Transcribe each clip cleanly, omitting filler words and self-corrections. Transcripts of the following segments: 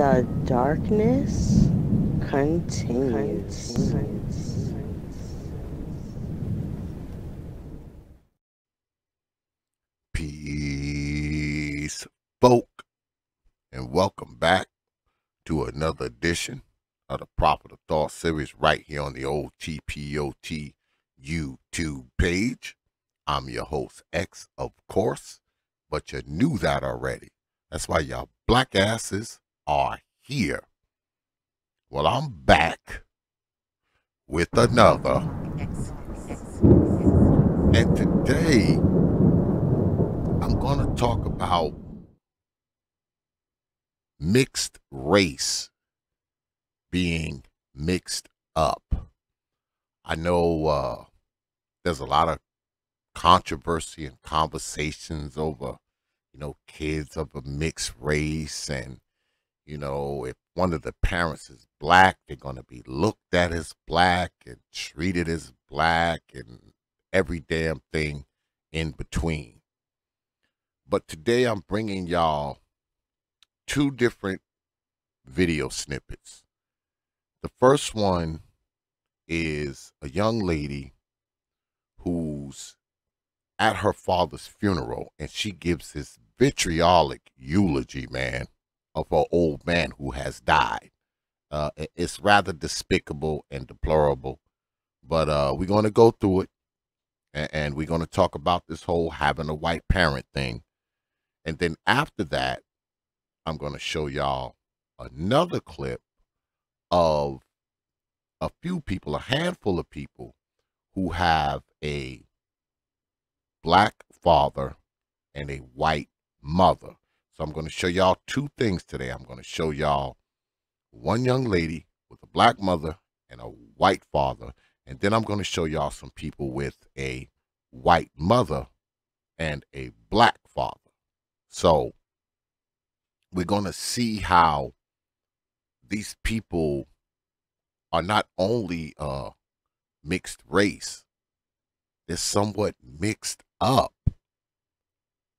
The darkness continues. Peace, folk, and welcome back to another edition of the Proper Thought series right here on the old T.P.O.T. YouTube page. I'm your host, X, of course, but you knew that already. That's why y'all black asses are here. Well, I'm back with another. And today, I'm going to talk about mixed race being mixed up. I know there's a lot of controversy and conversations over, kids of a mixed race. And, if one of the parents is black, they're going to be looked at as black and treated as black and every damn thing in between. But today I'm bringing y'all two different video snippets. The first one is a young lady who's at her father's funeral, and she gives this vitriolic eulogy, man, of her old man who has died. It's rather despicable and deplorable, but we're going to go through it, and we're going to talk about this whole having a white parent thing. And then after that, I'm going to show y'all another clip of a few people, a handful of people who have a black father and a white mother. So I'm going to show y'all two things today. I'm going to show y'all one young lady with a black mother and a white father. And then I'm going to show y'all some people with a white mother and a black father. So we're going to see how these people are not only mixed race, they're somewhat mixed up.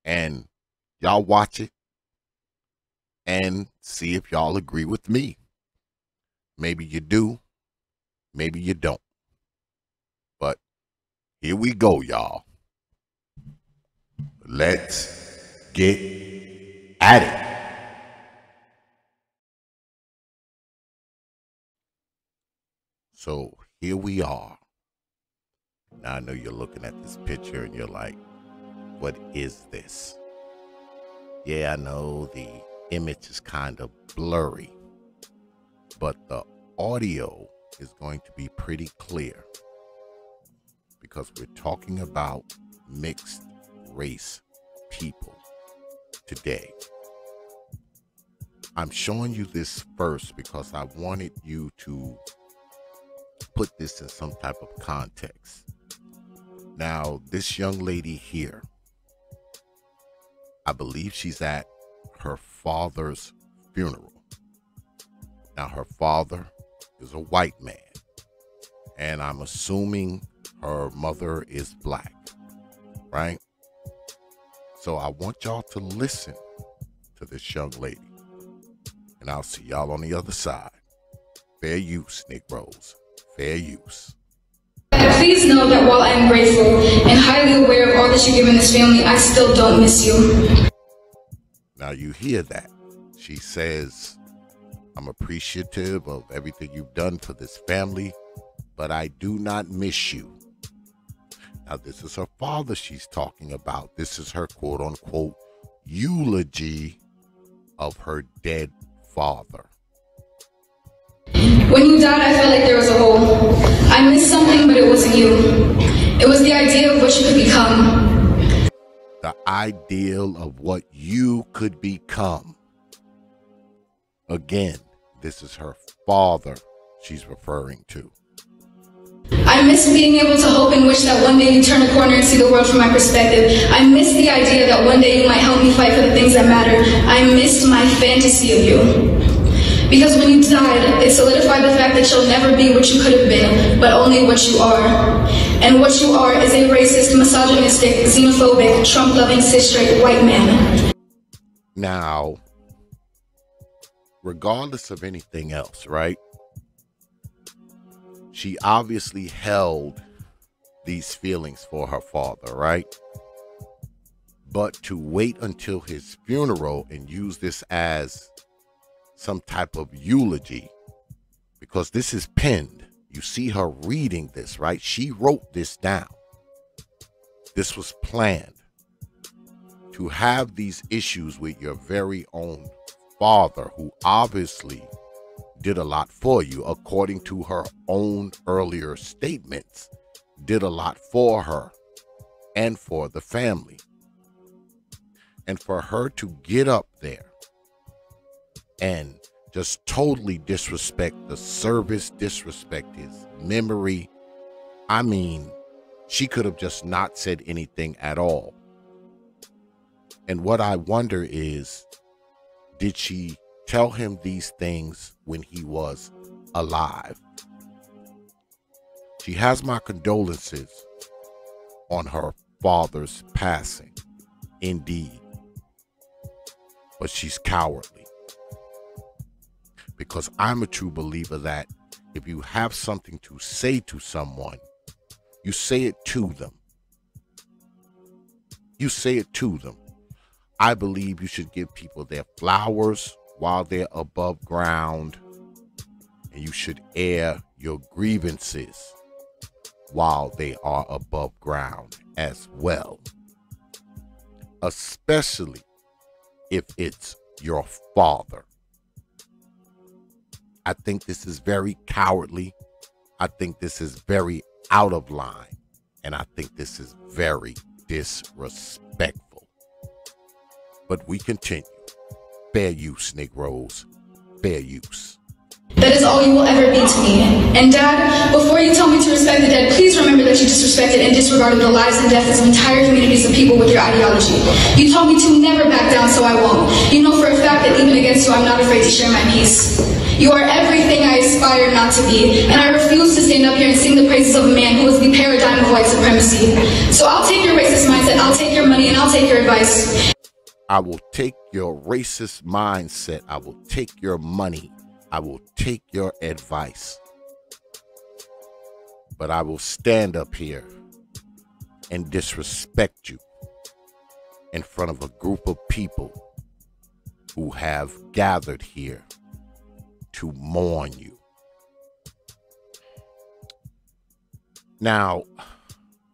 And y'all watch it and see if y'all agree with me. Maybe you do, maybe you don't. But here we go, y'all. Let's get at it. So here we are. Now I know you're looking at this picture and you're like, what is this? Yeah, I know the image is kind of blurry, but the audio is going to be pretty clear because we're talking about mixed race people today. I'm showing you this first because I wanted you to put this in some type of context. Now, this young lady here, I believe she's at her father's funeral. Now, her father is a white man, and I'm assuming her mother is black, right? So I want y'all to listen to this young lady, and I'll see y'all on the other side. Fair use, Negroes. Fair use. Please know that while I am grateful and highly aware of all that you give in this family, I still don't miss you. Now you hear that. She says, I'm appreciative of everything you've done for this family, but I do not miss you. Now this is her father she's talking about. This is her quote unquote eulogy of her dead father. When you died, I felt like there was a hole. I missed something, but it wasn't you. It was the idea of what you could become. The ideal of what you could become. Again, this is her father she's referring to. I miss being able to hope and wish that one day you turn a corner and see the world from my perspective. I miss the idea that one day you might help me fight for the things that matter. I missed my fantasy of you. Because when you died, it solidified the fact that you'll never be what you could have been, but only what you are. And what you are is a racist, misogynistic, xenophobic, Trump-loving, cis-straight white man. Now, regardless of anything else, right? She obviously held these feelings for her father, right? But to wait until his funeral and use this as some type of eulogy, because this is penned. You see her reading this, right? She wrote this down. This was planned. To have these issues with your very own father, who obviously did a lot for you, according to her own earlier statements, did a lot for her and for the family. And for her to get up there and just totally disrespect the service, disrespect his memory. I mean, she could have just not said anything at all. And what I wonder is, did she tell him these things when he was alive? She has my condolences on her father's passing, indeed. But she's cowardly. Because I'm a true believer that if you have something to say to someone, you say it to them. You say it to them. I believe you should give people their flowers while they're above ground, and you should air your grievances while they are above ground as well, especially if it's your father. I think this is very cowardly. I think this is very out of line, and I think this is very disrespectful. But we continue. Fair use, Negroes. Fair use. That is all you will ever be to me. And Dad, before you tell me to respect the dead, please remember that you disrespected and disregarded the lives and deaths of entire communities of people with your ideology. You told me to never back down, so I won't. You know for a fact that even against you, I'm not afraid to share my peace. You are everything I aspire not to be, and I refuse to stand up here and sing the praises of a man who is the paradigm of white supremacy. So I'll take your racist mindset, I'll take your money, and I'll take your advice. I will take your racist mindset. I will take your money. I will take your advice. But I will stand up here and disrespect you in front of a group of people who have gathered here to mourn you. Now,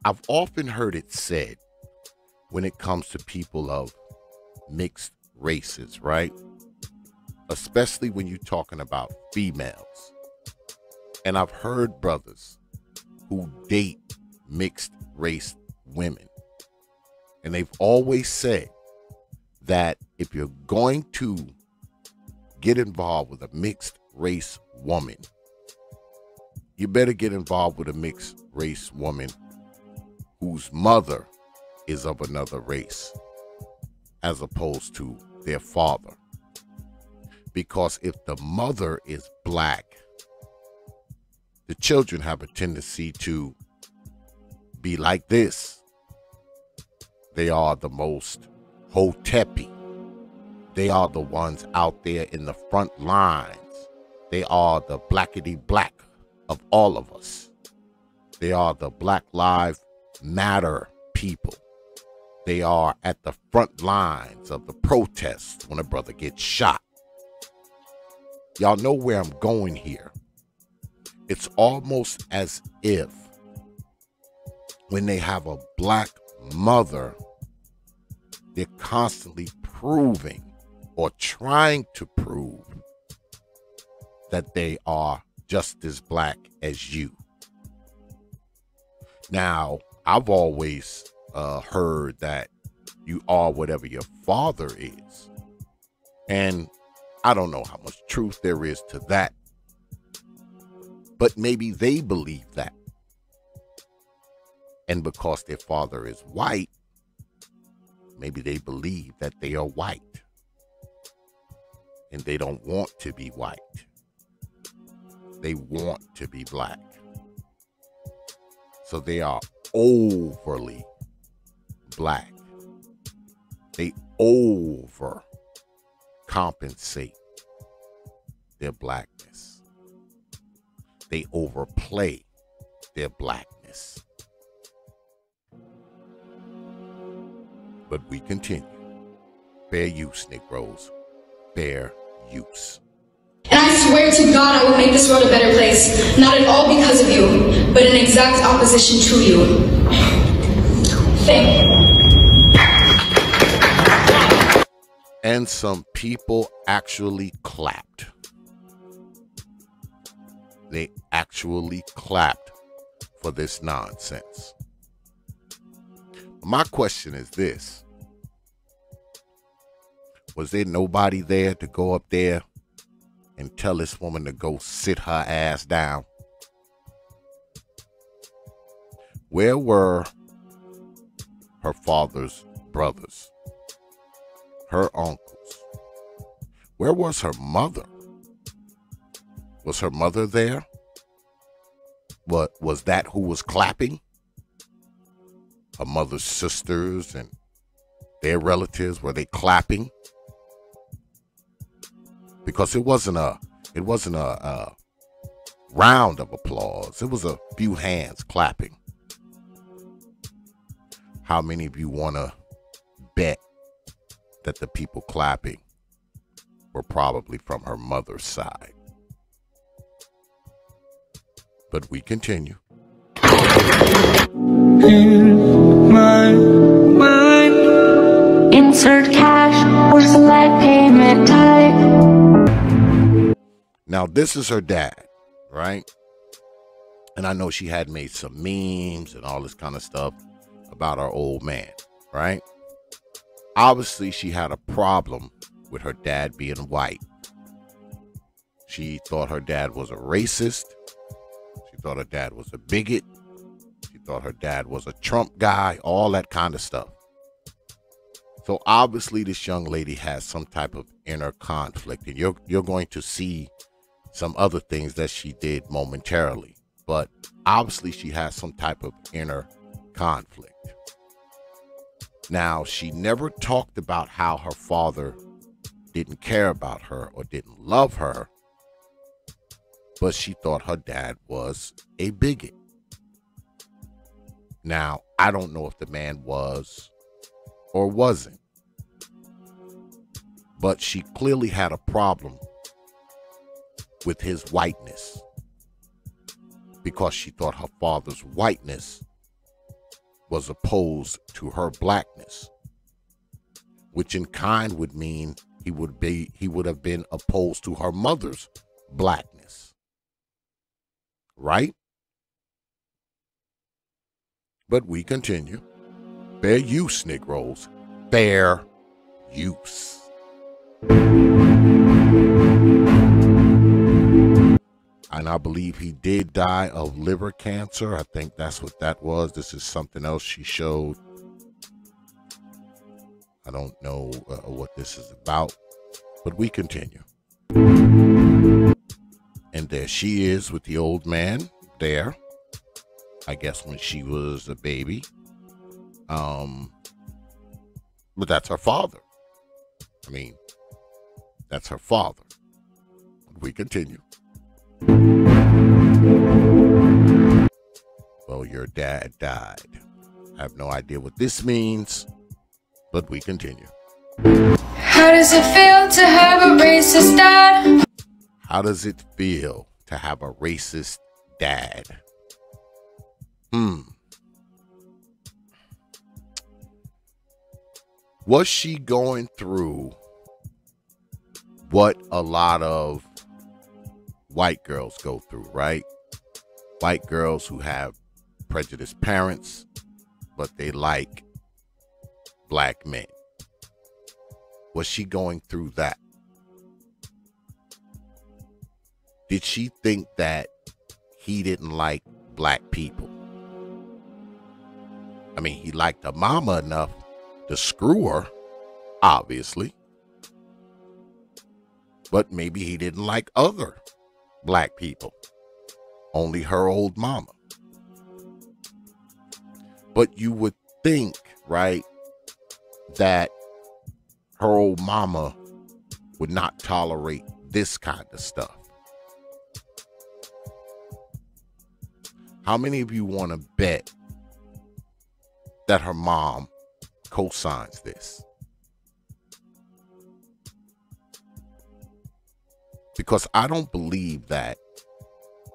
I've often heard it said when it comes to people of mixed races, right? Especially when you're talking about females. And I've heard brothers who date mixed race women. And they've always said that if you're going to get involved with a mixed race woman, you better get involved with a mixed race woman whose mother is of another race, as opposed to their father. Because if the mother is black, the children have a tendency to be like this. They are the most hotepi. They are the ones out there in the front lines. They are the blackety black of all of us. They are the Black Lives Matter people. They are at the front lines of the protests when a brother gets shot. Y'all know where I'm going here. It's almost as if when they have a black mother, they're constantly proving or trying to prove that they are just as black as you. Now, I've always heard that you are whatever your father is. And I don't know how much truth there is to that. But maybe they believe that. And because their father is white, maybe they believe that they are white. And they don't want to be white. They want to be black. So they are overly black. They over compensate their blackness. They overplay their blackness. But we continue. Fair use, Negroes. Fair use. And I swear to God I will make this world a better place. Not at all because of you, but in exact opposition to you. Thank you. And some people actually clapped. They actually clapped for this nonsense. My question is this. Was there nobody there to go up there and tell this woman to go sit her ass down? Where were her father's brothers? Her uncles? Where was her mother? Was her mother there? What was that who was clapping? Her mother's sisters and their relatives, were they clapping? Because it wasn't a round of applause. It was a few hands clapping. How many of you want to bet that the people clapping were probably from her mother's side? But we continue. In my mind, insert cash or select payment type. Now, this is her dad, right? And I know she had made some memes and all this kind of stuff about our old man, right? Obviously, she had a problem with her dad being white. She thought her dad was a racist. She thought her dad was a bigot. She thought her dad was a Trump guy, all that kind of stuff. So obviously, this young lady has some type of inner conflict, and you're going to see some other things that she did momentarily. But obviously, she has some type of inner conflict. Now, she never talked about how her father didn't care about her or didn't love her, but she thought her dad was a bigot. Now, I don't know if the man was or wasn't, but she clearly had a problem with his whiteness because she thought her father's whiteness was opposed to her blackness, which in kind would mean he would have been opposed to her mother's blackness, right? But we continue. Fair use, Negroes. Fair use. And I believe he did die of liver cancer. I think that's what that was. This is something else she showed. I don't know what this is about, but we continue. And there she is with the old man there. I guess when she was a baby. But that's her father. I mean, that's her father. We continue. Well, your dad died. I have no idea what this means, but we continue. How does it feel to have a racist dad? How does it feel to have a racist dad? Was she going through what a lot of white girls go through, right? White girls who have prejudiced parents, but they like black men. Was she going through that? Did she think that he didn't like black people? I mean, he liked her mama enough to screw her, obviously. But maybe he didn't like other black people. Only her old mama. But you would think, right, that her old mama would not tolerate this kind of stuff. How many of you want to bet that her mom co-signs this? Because I don't believe that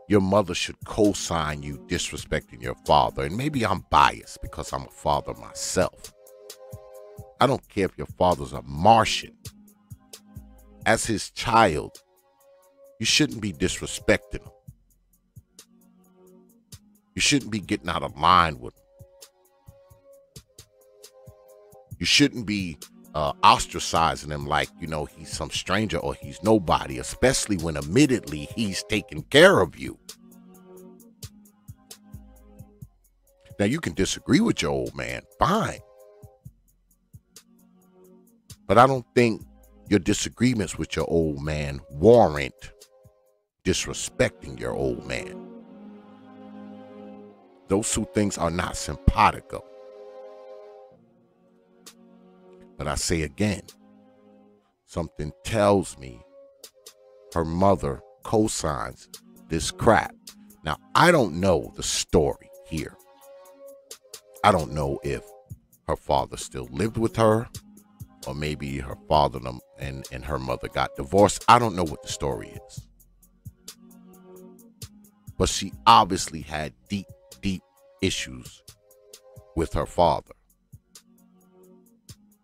your mother should co-sign you disrespecting your father. And maybe I'm biased because I'm a father myself. I don't care if your father's a Martian. As his child, you shouldn't be disrespecting him. You shouldn't be getting out of line with him. You shouldn't be ostracizing him like, you know, he's some stranger or he's nobody, especially when admittedly he's taking care of you. Now, you can disagree with your old man, fine. But I don't think your disagreements with your old man warrant disrespecting your old man. Those two things are not simpatico. But I say again, something tells me her mother co-signs this crap. Now, I don't know the story here. I don't know if her father still lived with her, or maybe her father and her mother got divorced. I don't know what the story is. But she obviously had deep issues with her father.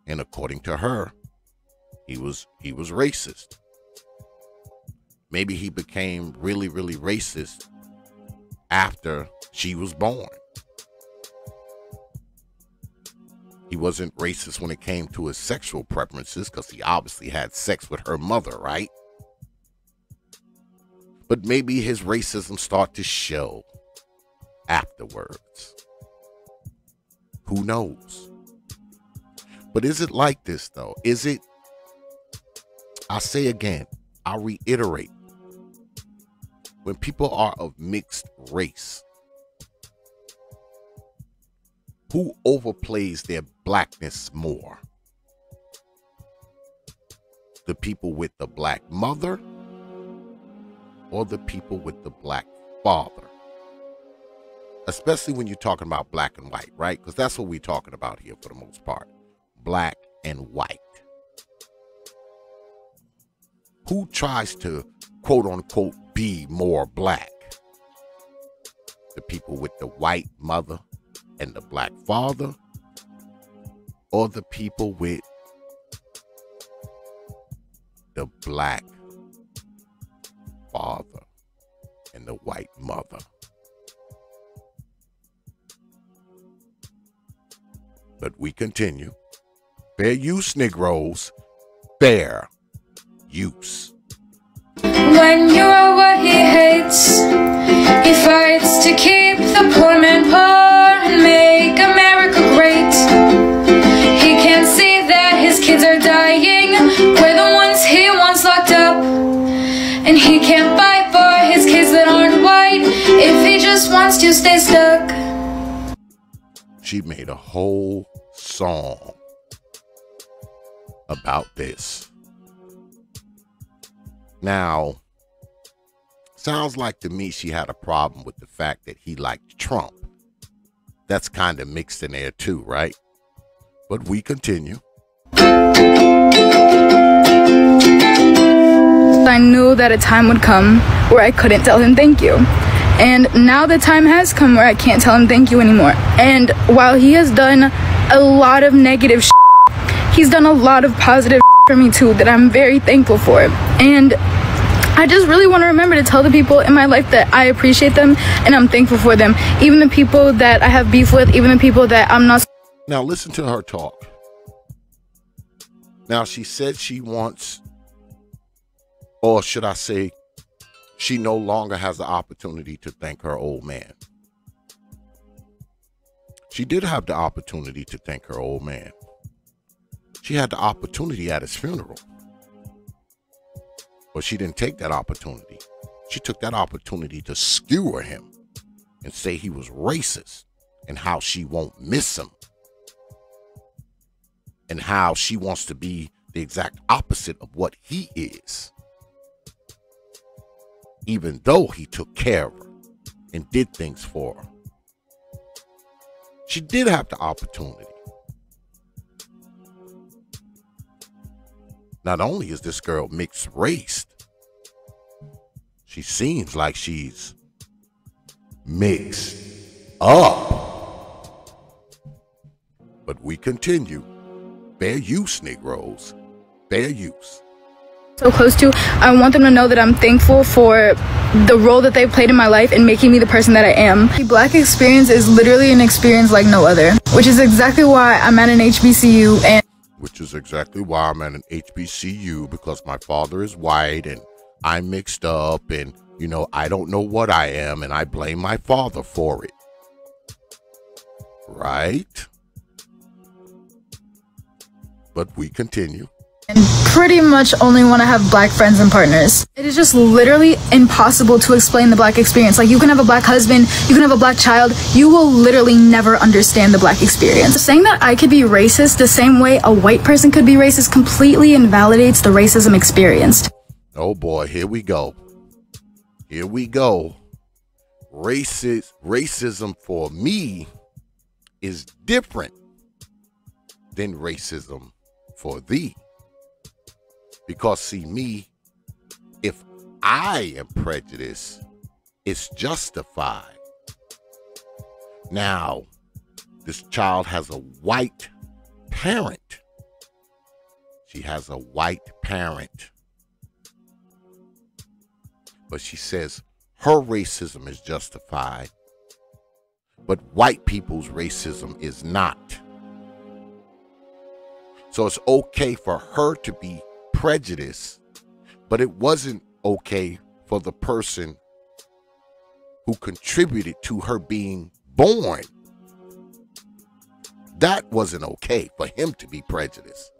And according to her, he was racist. Maybe he became really racist after she was born. He wasn't racist when it came to his sexual preferences because he obviously had sex with her mother, right? But maybe his racism started to show afterwards. Who knows? But is it like this, though? Is it, I say again, I reiterate, when people are of mixed race, who overplays their blackness more? The people with the black mother or the people with the black father? Especially when you're talking about black and white, right? Because that's what we're talking about here for the most part. Black and white. Who tries to, quote unquote, be more black? The people with the white mother and the black father, or the people with the black father and the white mother? But we continue. Fair use, Negroes. Fair use. When you are what he hates, he fights to keep the poor man poor and make America great. He can't see that his kids are dying, we're the ones he wants locked up. And he can't fight for his kids that aren't white if he just wants to stay stuck. She made a whole song about this. Now, sounds like to me she had a problem with the fact that he liked Trump. That's kind of mixed in there too, right? But we continue. I knew that a time would come where I couldn't tell him thank you. And now the time has come where I can't tell him thank you anymore. And while he has done a lot of negative shit, he's done a lot of positive shit for me too that I'm very thankful for. And I just really want to remember to tell the people in my life that I appreciate them and I'm thankful for them. Even the people that I have beef with, even the people that I'm not. Now listen to her talk. Now she said she wants, or should I say, she no longer has the opportunity to thank her old man. She did have the opportunity to thank her old man. She had the opportunity at his funeral. But she didn't take that opportunity. She took that opportunity to skewer him and say he was racist and how she won't miss him and how she wants to be the exact opposite of what he is. even though he took care of her and did things for her. She did have the opportunity. Not only is this girl mixed race, she seems like she's mixed up. But we continue. Fair use, Negroes. Fair use. So close to, I want them to know that I'm thankful for the role that they played in my life in making me the person that I am. The Black experience is literally an experience like no other, which is exactly why I'm at an HBCU and because my father is white and I'm mixed up and, you know, I don't know what I am and I blame my father for it. Right? But we continue. and pretty much only want to have Black friends and partners. It is just literally impossible to explain the Black experience. Like, you can have a Black husband, you can have a Black child, you will literally never understand the Black experience. Saying that I could be racist the same way a white person could be racist completely invalidates the racism experienced. Oh boy, here we go. Here we go. Racism for me is different than racism for thee. Because see, me, if I am prejudiced, it's justified. Now, this child has a white parent. She has a white parent. But she says her racism is justified, but white people's racism is not. So it's okay for her to be prejudiced, but it wasn't okay for the person who contributed to her being born. That wasn't okay for him to be prejudiced,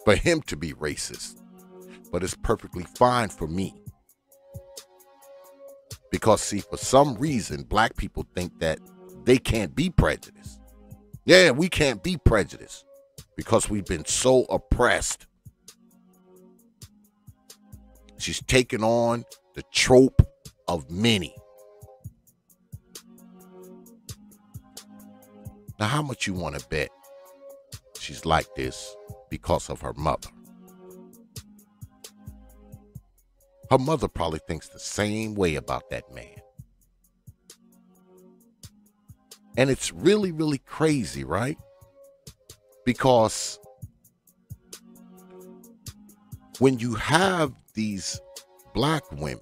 for him to be racist. But it's perfectly fine for me. Because, see, for some reason, Black people think that they can't be prejudiced. Yeah, we can't be prejudiced because we've been so oppressed. She's taken on the trope of many. Now, how much you want to bet she's like this because of her mother? Her mother probably thinks the same way about that man. And it's really, really crazy, right? Because when you have these Black women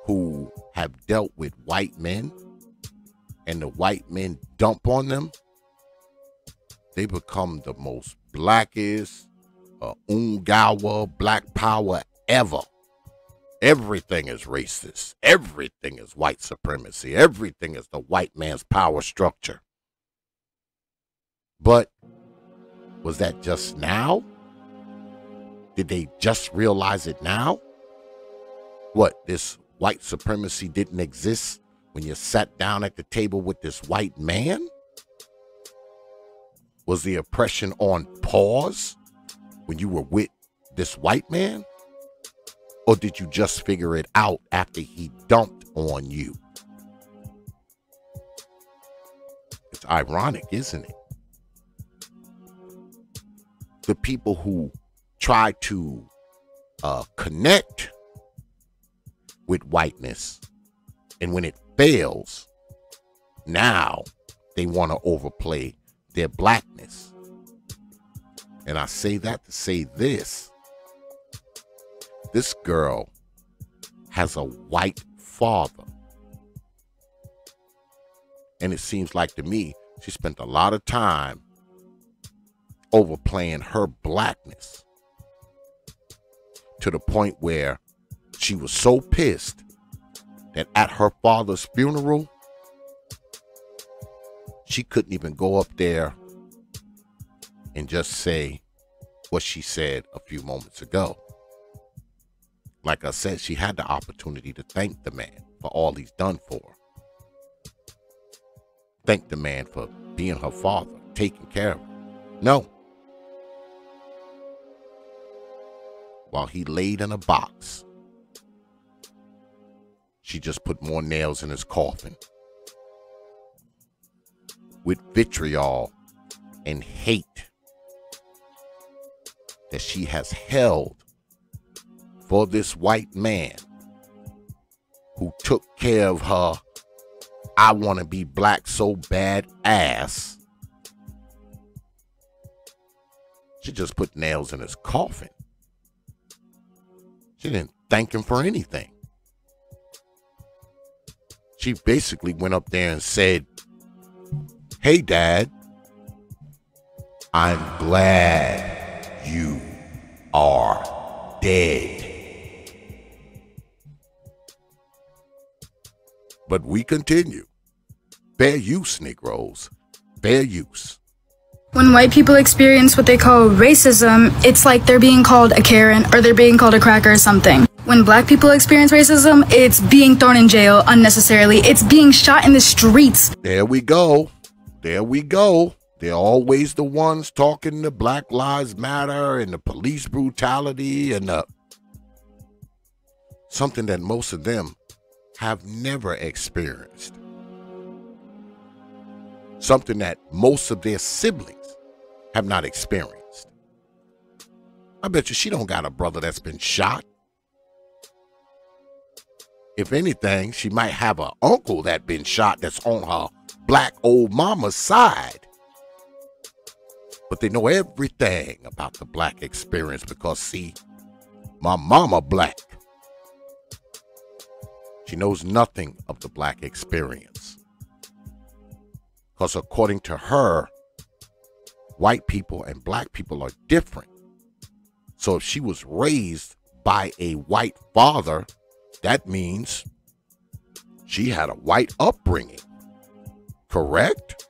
who have dealt with white men and the white men dump on them, they become the most blackest, ungawa, Black power ever. Everything is racist. Everything is white supremacy. Everything is the white man's power structure. But was that just now? Did they just realize it now? What, this white supremacy didn't exist when you sat down at the table with this white man? Was the oppression on pause when you were with this white man? Or did you just figure it out after he dumped on you? It's ironic, isn't it? The people who try to connect with whiteness, and when it fails, now they want to overplay their Blackness. And I say that to say this. This girl has a white father. And it seems like to me, she spent a lot of time overplaying her Blackness to the point where she was so pissed that at her father's funeral, she couldn't even go up there and just say what she said a few moments ago. Like I said, she had the opportunity to thank the man for all he's done for her. Thank the man for being her father, taking care of her. No. While he laid in a box, She just put more nails in his coffin with vitriol and hate that she has held for this white man who took care of her I want to be black so bad ass. She just put nails in his coffin. She didn't thank him for anything. She basically went up there and said, "Hey, Dad, I'm glad you are dead." But we continue. Fair use, Negroes. Fair use. When white people experience what they call racism, it's like they're being called a Karen or they're being called a cracker or something. When black people experience racism, it's being thrown in jail unnecessarily. It's being shot in the streets. There we go. There we go. They're always the ones talking the Black Lives Matter and the police brutality and something that most of them have never experienced. Something that most of their siblings have not experienced. I bet you she don't got a brother that's been shot. If anything, she might have an uncle that's been shot that's on her black old mama's side. But they know everything about the black experience because, see, my mama black. She knows nothing of the black experience. Because according to her, white people and black people are different. So if she was raised by a white father, that means she had a white upbringing. Correct?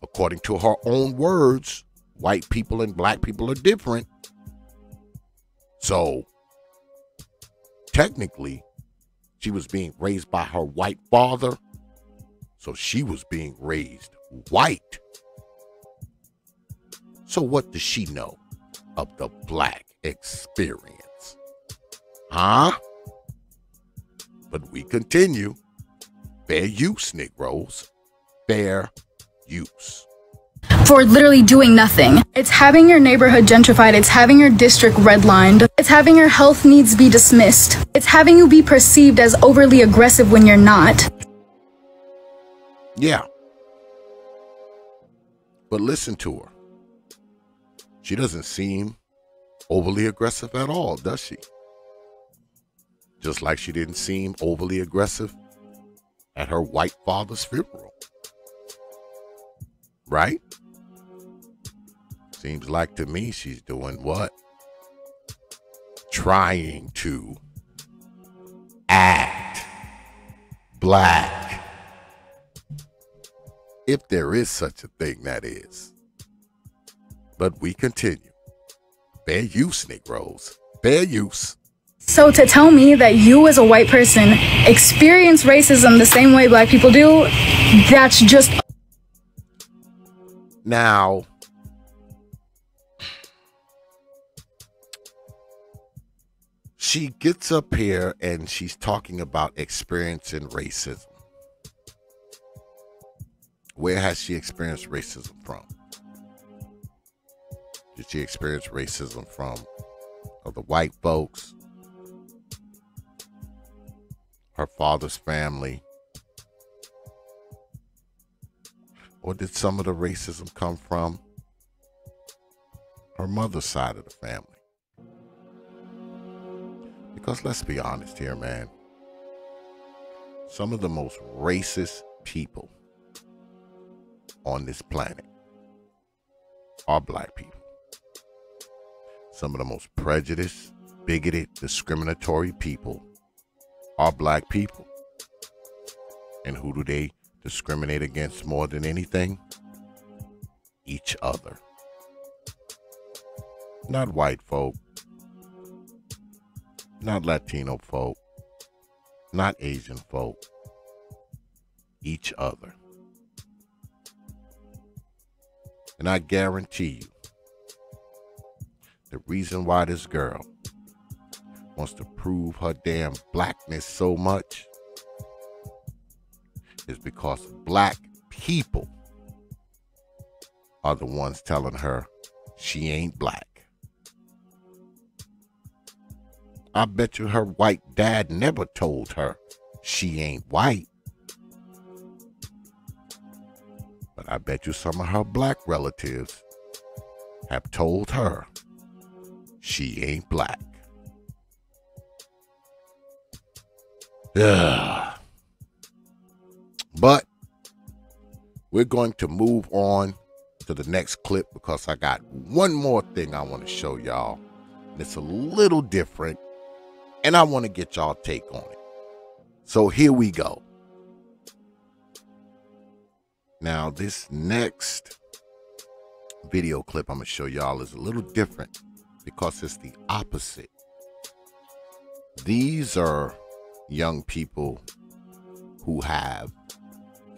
According to her own words, white people and black people are different. So technically, she was being raised by her white father. So she was being raised white. So what does she know of the black experience? Huh? But we continue. Fair use, Negroes. Fair use. For literally doing nothing. It's having your neighborhood gentrified. It's having your district redlined. It's having your health needs be dismissed. It's having you be perceived as overly aggressive when you're not. Yeah. But listen to her. She doesn't seem overly aggressive at all, does she? Just like she didn't seem overly aggressive at her white father's funeral. Right? Seems like to me she's doing what? Trying to act black. If there is such a thing, that is. But we continue. Fair use, Negroes. Fair use. So to tell me that you as a white person experience racism the same way black people do, that's just... Now, she gets up here and she's talking about experiencing racism. Where has she experienced racism from? Did she experience racism from the white folks? Her father's family? Or did some of the racism come from her mother's side of the family? Because let's be honest here, man. Some of the most racist people on this planet are black people. Some of the most prejudiced, bigoted, discriminatory people are black people. And who do they discriminate against more than anything? Each other. Not white folk, not Latino folk, not Asian folk. Each other. And I guarantee you, the reason why this girl wants to prove her damn blackness so much is because black people are the ones telling her she ain't black. I bet you her white dad never told her she ain't white. But I bet you some of her black relatives have told her she ain't black. Yeah. But we're going to move on to the next clip because I got one more thing I want to show y'all. And it's a little different, and I want to get y'all take on it. So here we go. Now, this next video clip I'm going to show y'all is a little different because it's the opposite. These are young people who have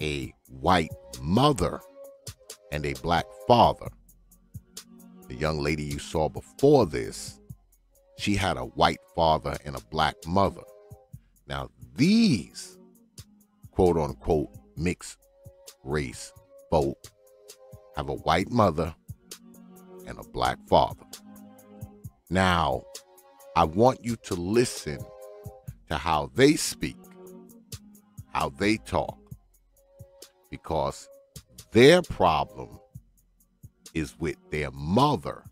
a white mother and a black father. The young lady you saw before this, she had a white father and a black mother. Now, these quote unquote mixed race folk have a white mother and a black father. Now, I want you to listen to how they speak, how they talk, because their problem is with their mother,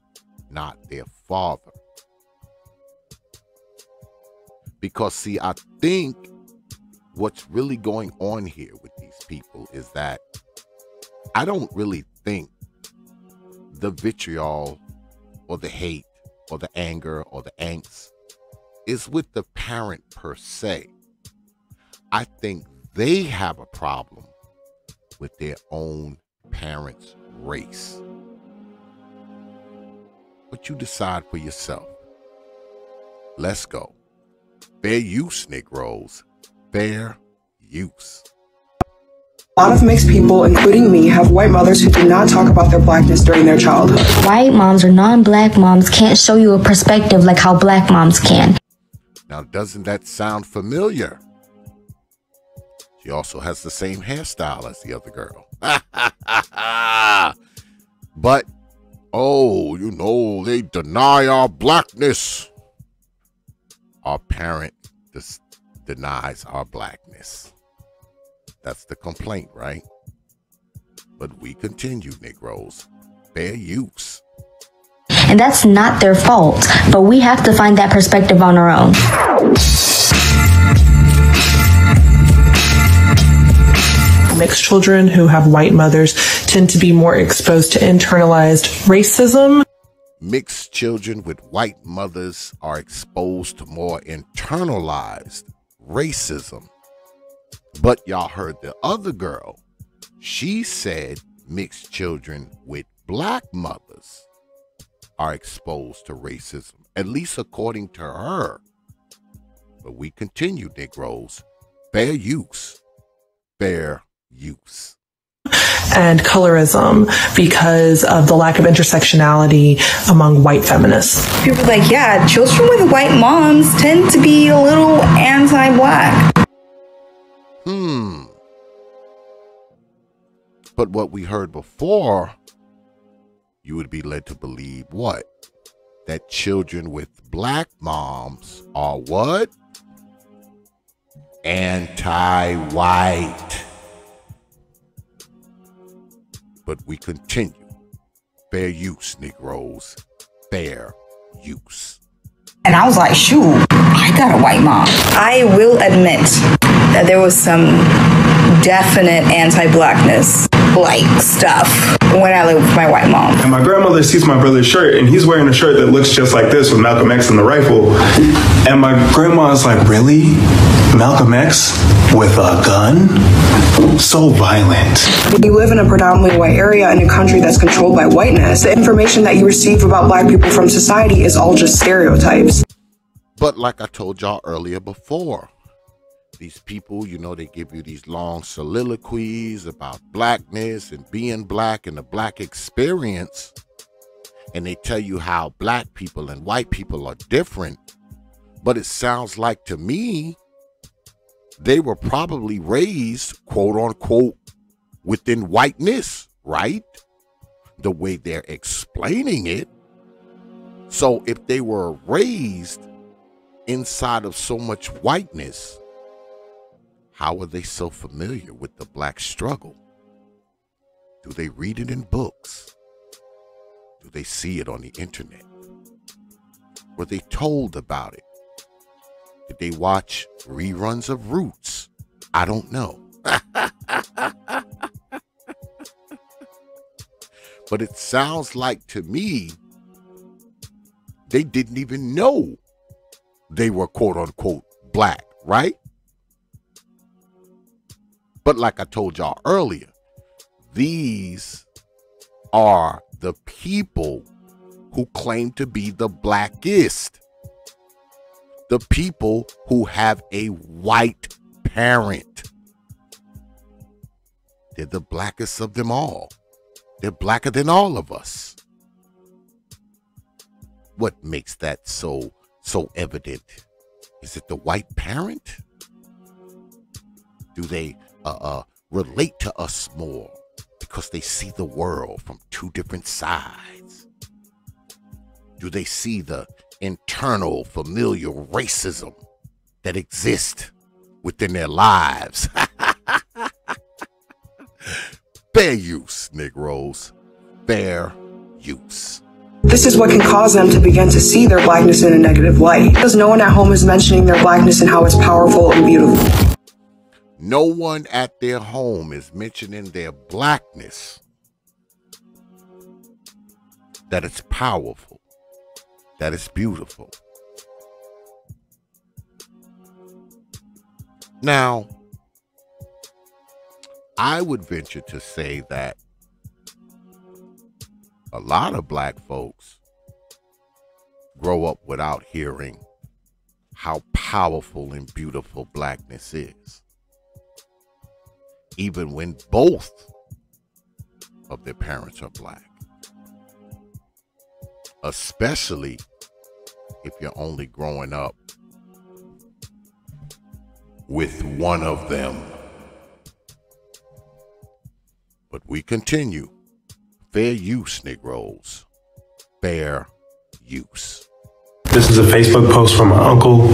not their father. Because, see, I think what's really going on here with these people is that I don't really think the vitriol or the hate or the anger or the angst is with the parent per se. I think they have a problem with their own parents' race. But you decide for yourself. Let's go. Fair use, Negroes. Fair use. A lot of mixed people, including me, have white mothers who do not talk about their blackness during their childhood. White moms or non-black moms can't show you a perspective like how black moms can. Now, doesn't that sound familiar? She also has the same hairstyle as the other girl. But, oh, you know, they deny our blackness. Our parent just denies our blackness. That's the complaint, right? But we continue, Negroes. Fair use. And that's not their fault, but we have to find that perspective on our own. Mixed children who have white mothers tend to be more exposed to internalized racism. Mixed children with white mothers are exposed to more internalized racism. But y'all heard the other girl. She said mixed children with black mothers are exposed to racism, at least according to her. But we continue, Negroes. Fair use. Fair use. And colorism because of the lack of intersectionality among white feminists. People are like, yeah, children with white moms tend to be a little anti-black. But what we heard before, you would be led to believe what? That children with black moms are what? Anti-white. But we continue. Fair use, Negroes. Fair use. And I was like, shoot, I got a white mom. I will admit that there was some definite anti-blackness like stuff when I lived with my white mom. And my grandmother sees my brother's shirt, and he's wearing a shirt that looks just like this with Malcolm X and the rifle. And my grandma's like, really? Malcolm X with a gun? So violent. You live in a predominantly white area in a country that's controlled by whiteness. The information that you receive about black people from society is all just stereotypes. But like I told y'all earlier before, these people, you know, they give you these long soliloquies about blackness and being black and the black experience. And they tell you how black people and white people are different. But it sounds like to me, they were probably raised, quote unquote, within whiteness, right? The way they're explaining it. So if they were raised inside of so much whiteness, how are they so familiar with the black struggle? Do they read it in books? Do they see it on the internet? Were they told about it? Did they watch reruns of Roots? I don't know. But it sounds like to me, they didn't even know they were quote unquote black, right? But like I told y'all earlier, these are the people who claim to be the blackest. The people who have a white parent. They're the blackest of them all. They're blacker than all of us. What makes that so evident? Is it the white parent? Do they relate to us more because they see the world from two different sides? Do they see the internal familial racism that exists within their lives? Fair use, Negroes. Fair use. This is what can cause them to begin to see their blackness in a negative light, because no one at home is mentioning their blackness and how it's powerful and beautiful. No one at their home is mentioning their blackness, that it's powerful, that it's beautiful. Now, I would venture to say that a lot of black folks grow up without hearing how powerful and beautiful blackness is, even when both of their parents are black, especially if you're only growing up with one of them. But we continue. Fair use, Negroes. Fair use. This is a Facebook post from my uncle.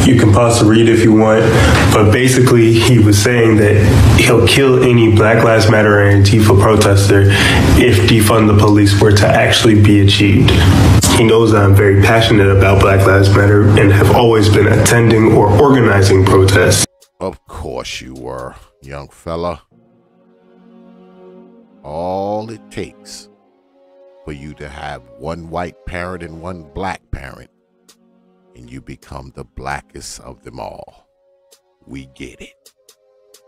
You can pause to read if you want. But basically, he was saying that he'll kill any Black Lives Matter and Antifa protester if defund the police were to actually be achieved. He knows that I'm very passionate about Black Lives Matter and have always been attending or organizing protests. Of course you were, young fella. All it takes for you to have one white parent and one black parent, and you become the blackest of them all. We get it.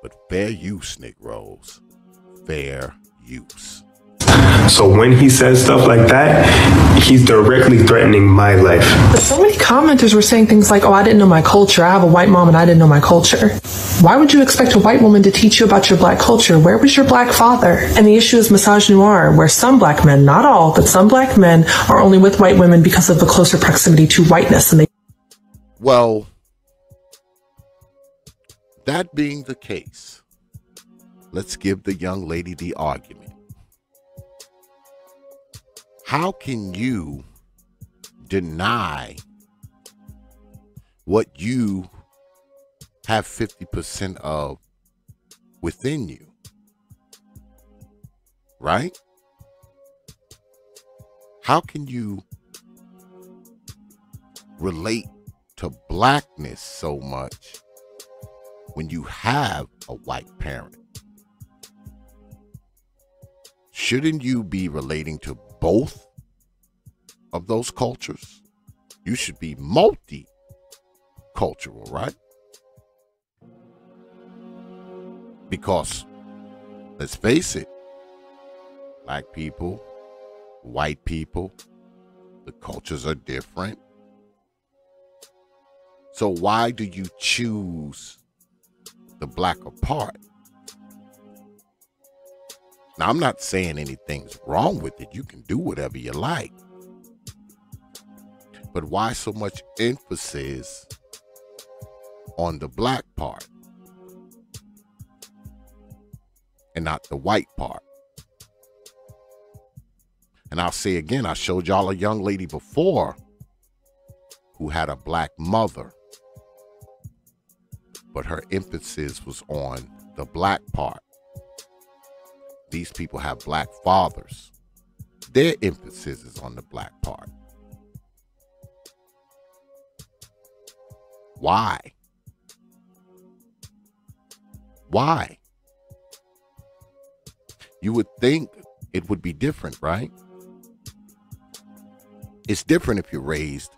But fair use, Negroes. Fair use. So when he says stuff like that, he's directly threatening my life. So many commenters were saying things like, oh, I didn't know my culture. I have a white mom and I didn't know my culture. Why would you expect a white woman to teach you about your black culture? Where was your black father? And the issue is misogynoir, where some black men, not all, but some black men are only with white women because of the closer proximity to whiteness. And well, that being the case, let's give the young lady the argument. How can you deny what you have 50% of within you? Right? How can you relate to blackness so much when you have a white parent? Shouldn't you be relating to both of those cultures? You should be multicultural, right? Because, let's face it, black people, white people, the cultures are different. So why do you choose the blacker part? Now, I'm not saying anything's wrong with it. You can do whatever you like. But why so much emphasis on the black part and not the white part? And I'll say again, I showed y'all a young lady before who had a black mother, but her emphasis was on the black part. These people have black fathers. Their emphasis is on the black part. Why? Why? You would think it would be different, right? It's different if you're raised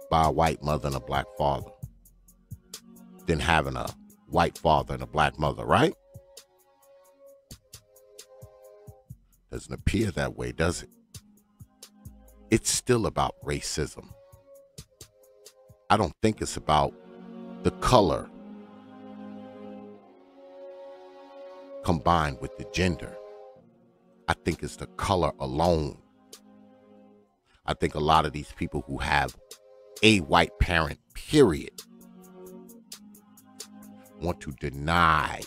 by a white mother and a black father than having a white father and a black mother, right? Doesn't appear that way, does it? It's still about racism. I don't think it's about the color combined with the gender. I think it's the color alone. I think a lot of these people who have a white parent, period, want to deny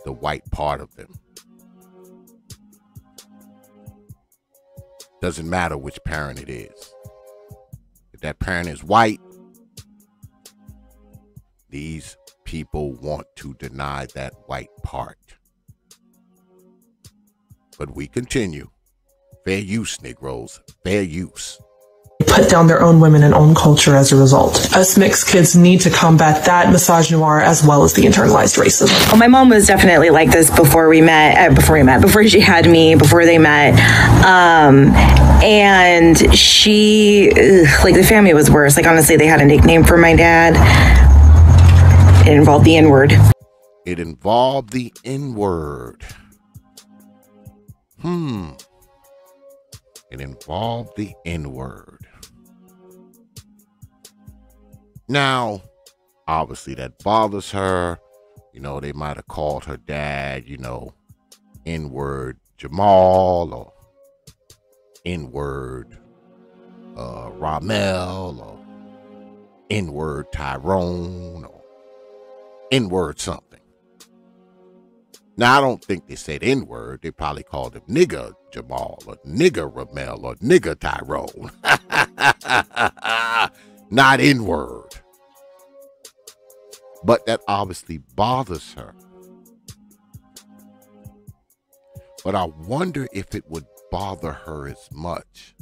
the white part of them. Doesn't matter which parent it is. If that parent is white, these people want to deny that white part. But we continue. Fair use, Negroes. Fair use. Put down their own women and own culture as a result. Us mixed kids need to combat that misogynoir as well as the internalized racism. Well, my mom was definitely like this before she had me, before they met. And she, like, the family was worse. Like, honestly, they had a nickname for my dad. It involved the N-word. It involved the N-word. It involved the N-word. Now, obviously that bothers her. You know, they might have called her dad, you know, N-word Jamal or N-word Ramel or N-word Tyrone or N-word something. Now, I don't think they said N-word. They probably called him nigger Jamal or nigger Ramel or nigger Tyrone. Not N-word. But that obviously bothers her. But I wonder if it would bother her as much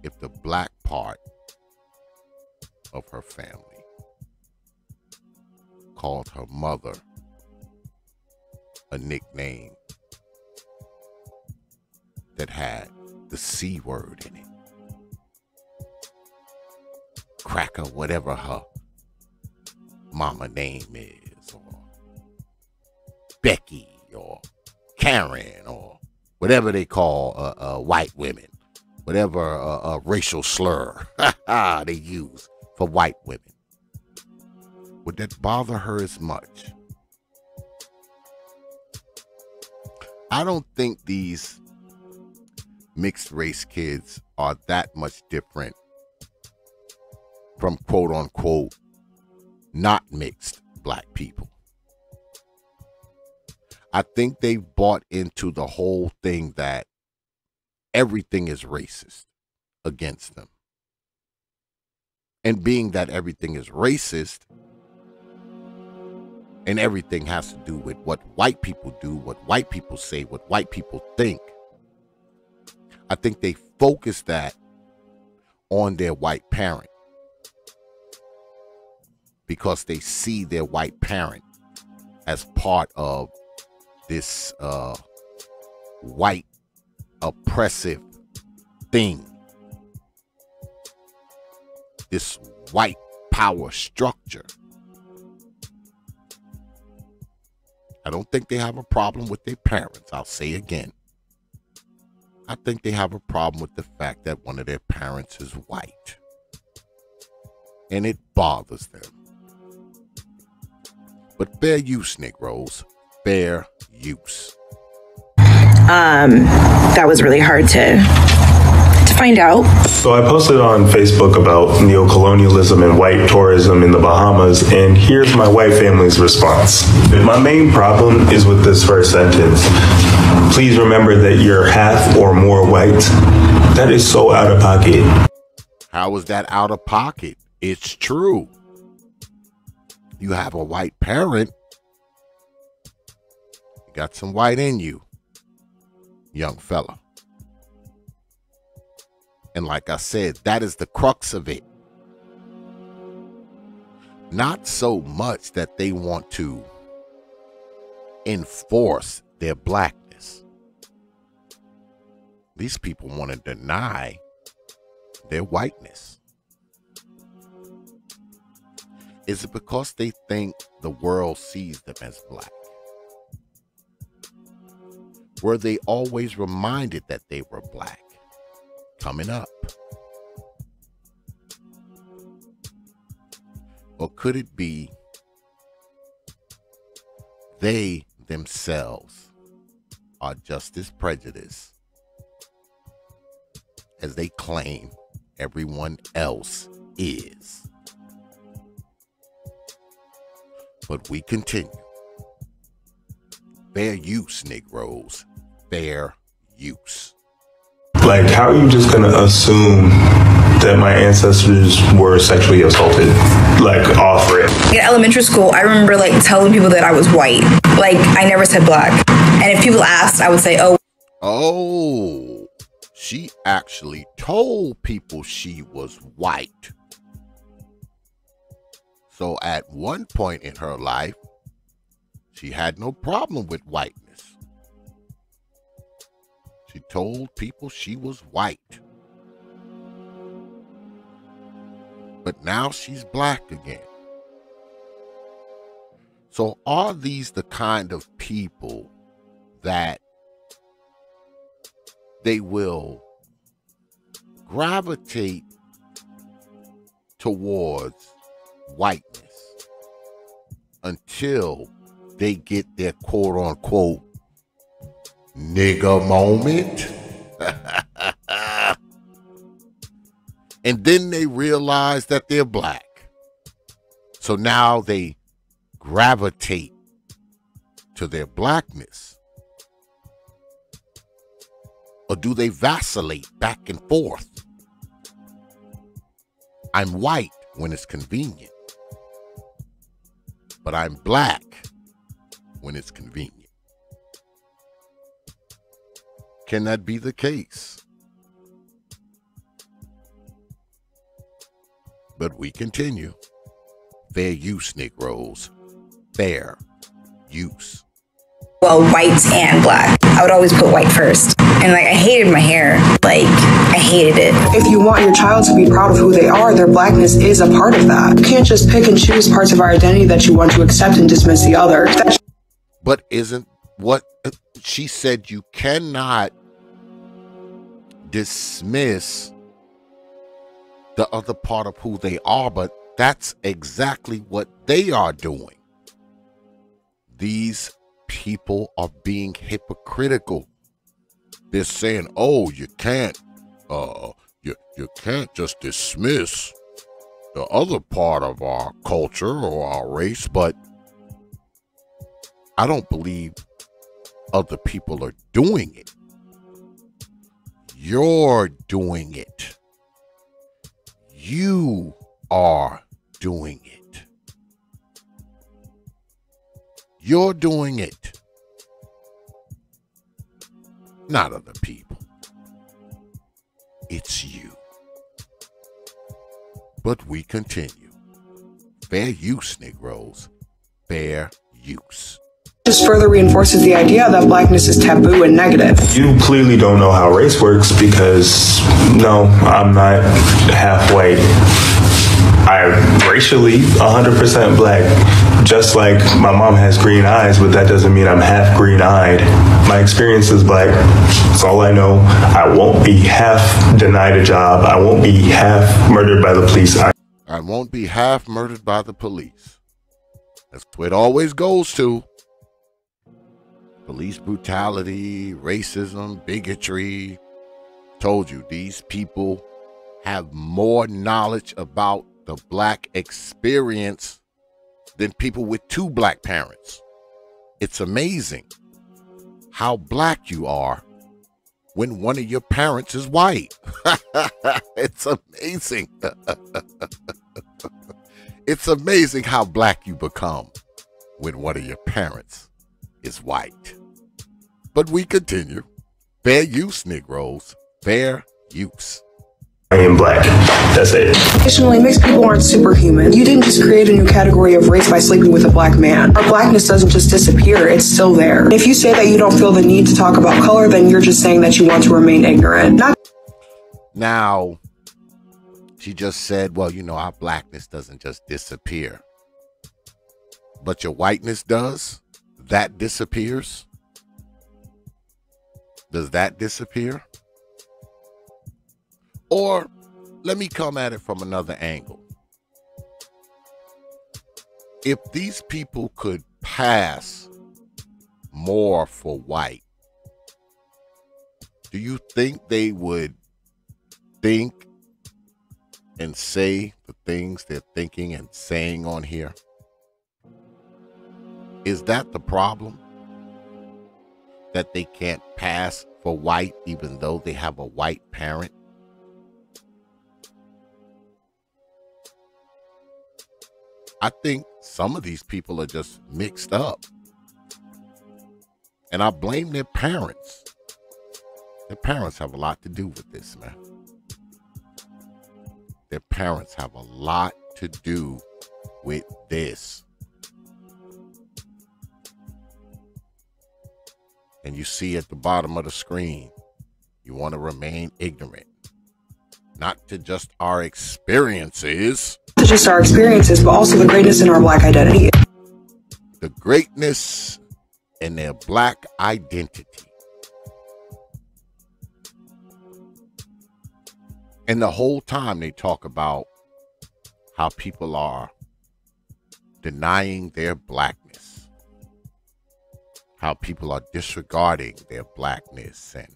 if the black part of her family called her mother a nickname that had the C word in it. Cracker, whatever her mama name is, or Becky, or Karen, or whatever they call white women, whatever racial slur they use for white women. Would that bother her as much? I don't think these mixed race kids are that much different from quote unquote not mixed black people. I think they've bought into the whole thing that everything is racist against them. And being that everything is racist and everything has to do with what white people do, what white people say, what white people think, I think they focus that on their white parent because they see their white parent as part of this white oppressive thing, this white power structure. I don't think they have a problem with their parents. I'll say again. I think they have a problem with the fact that one of their parents is white. And it bothers them. But fair use, Negroes. Fair use. That was really hard to find out. So I posted on Facebook about neocolonialism and white tourism in the Bahamas, and here's my white family's response. My main problem is with this first sentence. Please remember that you're half or more white. That is so out of pocket. How is that out of pocket? It's true. You have a white parent. You got some white in you, young fella. And like I said, that is the crux of it. Not so much that they want to enforce their blackness. These people want to deny their whiteness. Is it because they think the world sees them as black? Were they always reminded that they were black coming up? Or could it be they themselves are just as prejudiced as they claim everyone else is? But we continue. Fair use, Negroes. Fair use. Like, how are you just gonna assume that my ancestors were sexually assaulted? Like, off rip. In elementary school, I remember like telling people that I was white. Like, I never said black. And if people asked, I would say, Oh, she actually told people she was white. So at one point in her life, she had no problem with whiteness. She told people she was white. But now she's black again. So are these the kind of people that they will gravitate towards whiteness until they get their quote unquote nigger moment? And then they realize that they're black. So now they gravitate to their blackness. Or do they vacillate back and forth? I'm white when it's convenient, but I'm black when it's convenient. Can that be the case? But we continue. Fair use, Negroes. Fair use. well, white and black. I would always put white first. And like, I hated my hair. Like, I hated it. If you want your child to be proud of who they are, their blackness is a part of that. You can't just pick and choose parts of our identity that you want to accept and dismiss the other. But isn't what she said, you cannot dismiss the other part of who they are, but that's exactly what they are doing. These people are being hypocritical. They're saying, oh, you can't just dismiss the other part of our culture or our race, but I don't believe other people are doing it. You're doing it. You are doing it. You're doing it. Not other people. It's you. But we continue. Fair use, Negroes. Fair use. Just further reinforces the idea that blackness is taboo and negative. You clearly don't know how race works because, no, I'm not half white. I'm racially 100% black. Just like my mom has green eyes, but that doesn't mean I'm half green-eyed. My experience is black. That's all I know. I won't be half denied a job. I won't be half murdered by the police. I won't be half murdered by the police. That's where it always goes to. Police brutality, racism, bigotry, Told you, these people have more knowledge about the black experience than people with two black parents. It's amazing how black you are when one of your parents is white. It's amazing. It's amazing how black you become when one of your parents is white. But we continue. Fair use, Negroes. Fair use. I am black. That's it. Additionally, mixed people aren't superhuman. You didn't just create a new category of race by sleeping with a black man. Our blackness doesn't just disappear, it's still there. If you say that you don't feel the need to talk about color, then you're just saying that you want to remain ignorant. Now, she just said, well, you know, our blackness doesn't just disappear. But your whiteness does? That disappears? Does that disappear? Or let me come at it from another angle. If these people could pass more for white, do you think they would think and say the things they're thinking and saying on here? Is that the problem? That they can't pass for white even though they have a white parent? I think some of these people are just mixed up. And I blame their parents. Their parents have a lot to do with this, man. Their parents have a lot to do with this. And you see at the bottom of the screen, you want to remain ignorant. Not to just our experiences. Not just our experiences, but also the greatness in our black identity. The greatness in their black identity. And the whole time they talk about how people are denying their blackness. How people are disregarding their blackness and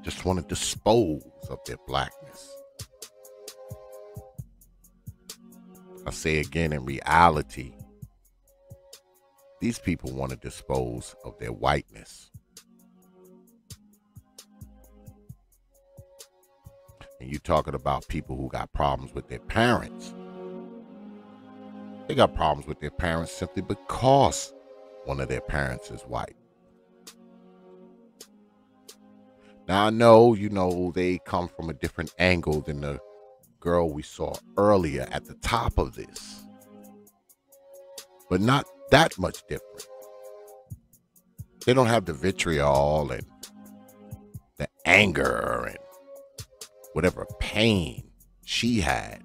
just want to dispose of their blackness. I say again, in reality, these people want to dispose of their whiteness. And you talking about people who got problems with their parents. They got problems with their parents simply because one of their parents is white. Now, I know, you know, they come from a different angle than the girl we saw earlier at the top of this. But not that much different. They don't have the vitriol and the anger and whatever pain she had.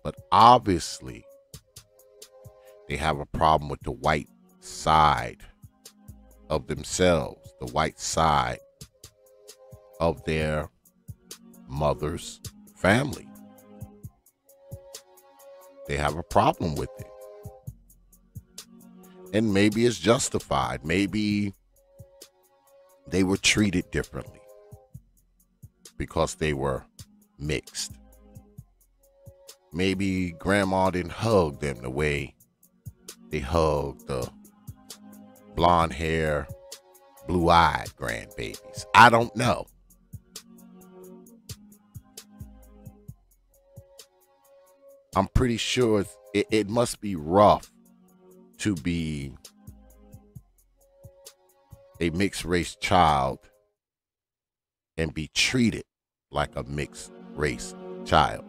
But obviously, they have a problem with the white side of themselves, the white side of their mother's family. They have a problem with it. And maybe it's justified. Maybe they were treated differently because they were mixed. Maybe grandma didn't hug them the way they hugged the blonde hair, blue-eyed grandbabies. I don't know. I'm pretty sure it must be rough to be a mixed race child and be treated like a mixed race child,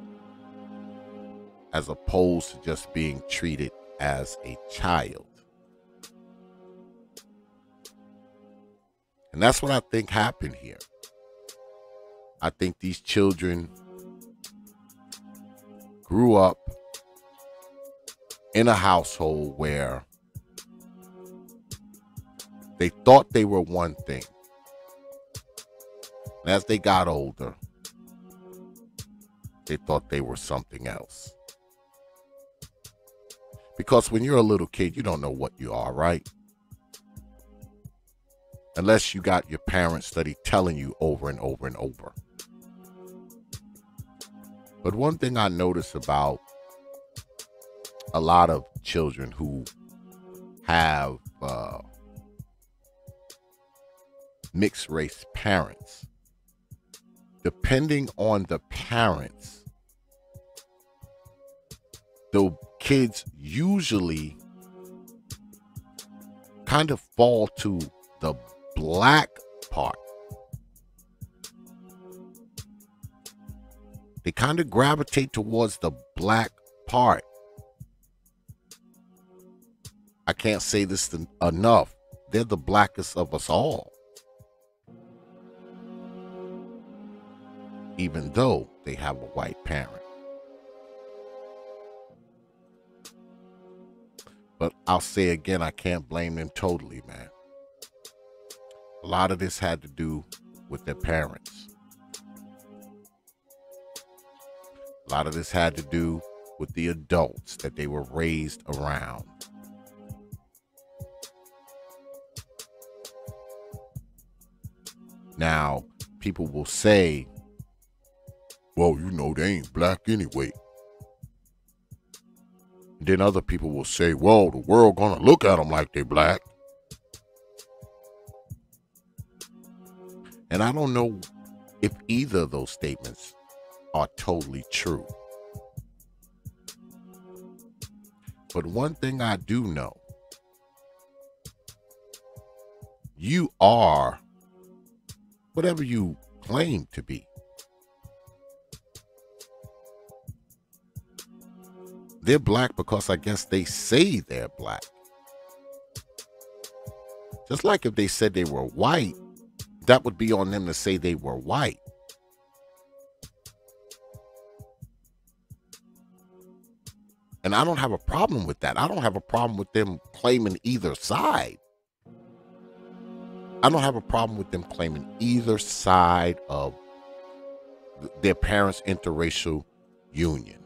as opposed to just being treated as a child. And that's what I think happened here. I think these children grew up in a household where they thought they were one thing. And as they got older, they thought they were something else. Because when you're a little kid, you don't know what you are, right? unless you got your parents study telling you over and over and over. But one thing I notice about a lot of children who have mixed race parents, depending on the parents, the kids usually kind of fall to the black part. They kind of gravitate towards the black part. I can't say this enough. They're the blackest of us all. Even though they have a white parent. But I'll say again, I can't blame them totally, man. A lot of this had to do with their parents. A lot of this had to do with the adults that they were raised around. Now, people will say, well, you know, they ain't black anyway. And then other people will say, well, the world gonna look at them like they black. And I don't know if either of those statements are totally true. But one thing I do know, you are whatever you claim to be. They're black because I guess they say they're black. Just like if they said they were white, that would be on them to say they were white. And I don't have a problem with that. I don't have a problem with them claiming either side. I don't have a problem with them claiming either side of their parents' interracial union.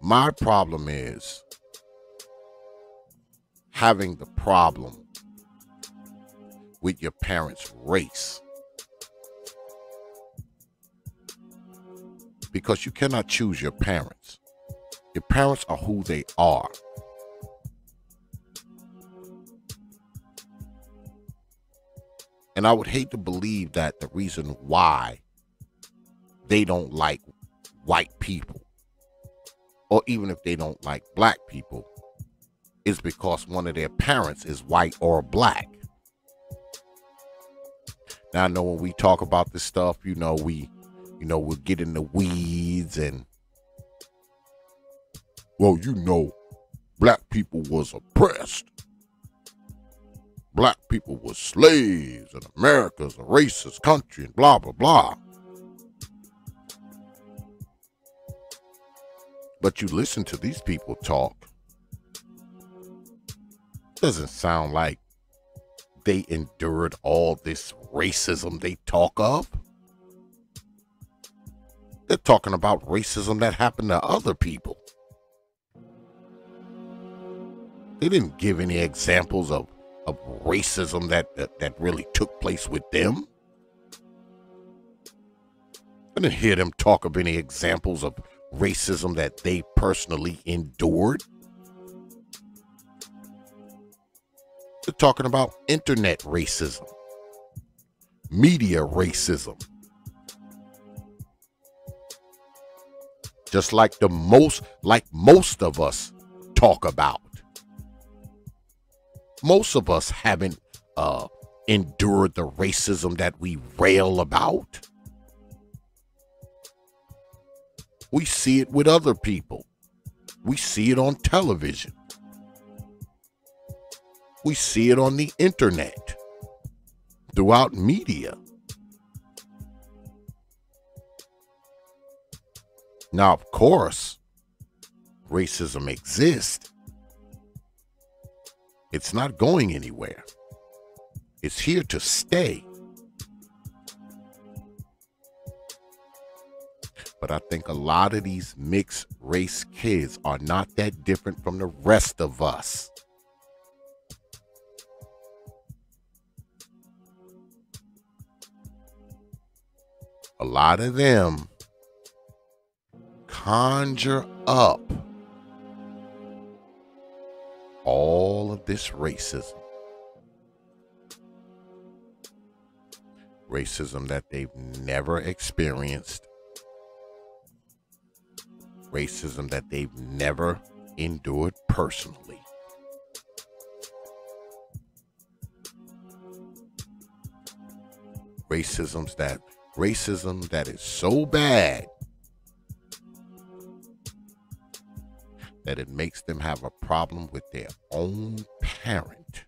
My problem is having the problem with your parents' race. Because you cannot choose your parents. Your parents are who they are. And I would hate to believe that the reason why they don't like white people, or even if they don't like black people, is because one of their parents is white or black. Now, I know when we talk about this stuff, we'll get in the weeds and, well, black people was oppressed. Black people were slaves and America's a racist country and blah, blah, blah. But you listen to these people talk, doesn't sound like they endured all this racism they talk of. They're talking about racism that happened to other people. They didn't give any examples of racism that really took place with them. I didn't hear them talk of any examples of racism that they personally endured. They're talking about internet racism, media racism. Just like most of us talk about. Most of us haven't endured the racism that we rail about. We see it with other people. We see it on television. We see it on the internet, throughout media. Now, of course, racism exists. It's not going anywhere. It's here to stay. But I think a lot of these mixed race kids are not that different from the rest of us. a lot of them conjure up all of this racism. Racism that they've never experienced. Racism that they've never endured personally. Racism that is so bad that it makes them have a problem with their own parent.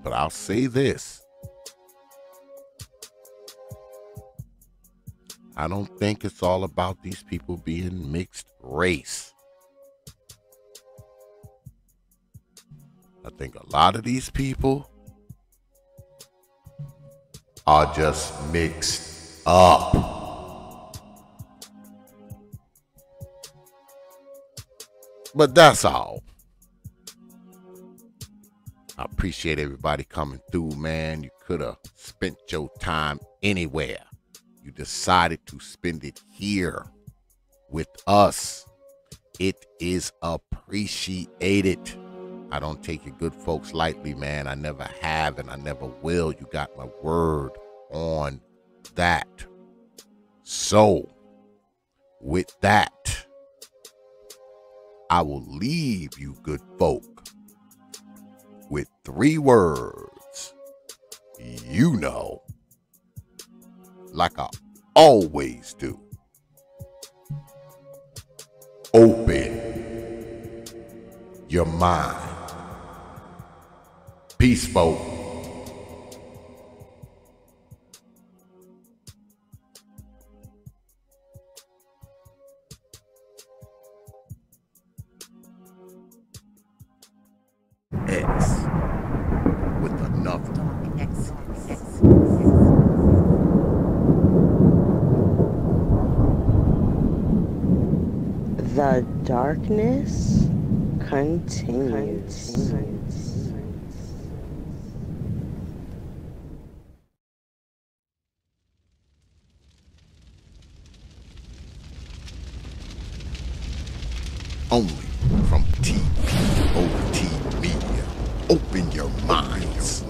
But I'll say this. I don't think it's all about these people being mixed race. I think a lot of these people are just mixed up. But that's all. I appreciate everybody coming through, man. You could have spent your time anywhere. You decided to spend it here with us. It is appreciated. I don't take you good folks lightly, man. I never have and I never will. You got my word on that. So, with that, I will leave you good folk with 3 words. You know, like I always do. Open your mind. Peace, folk. X with another. The darkness continues. Only from T.P.O.T. Media. Open your minds.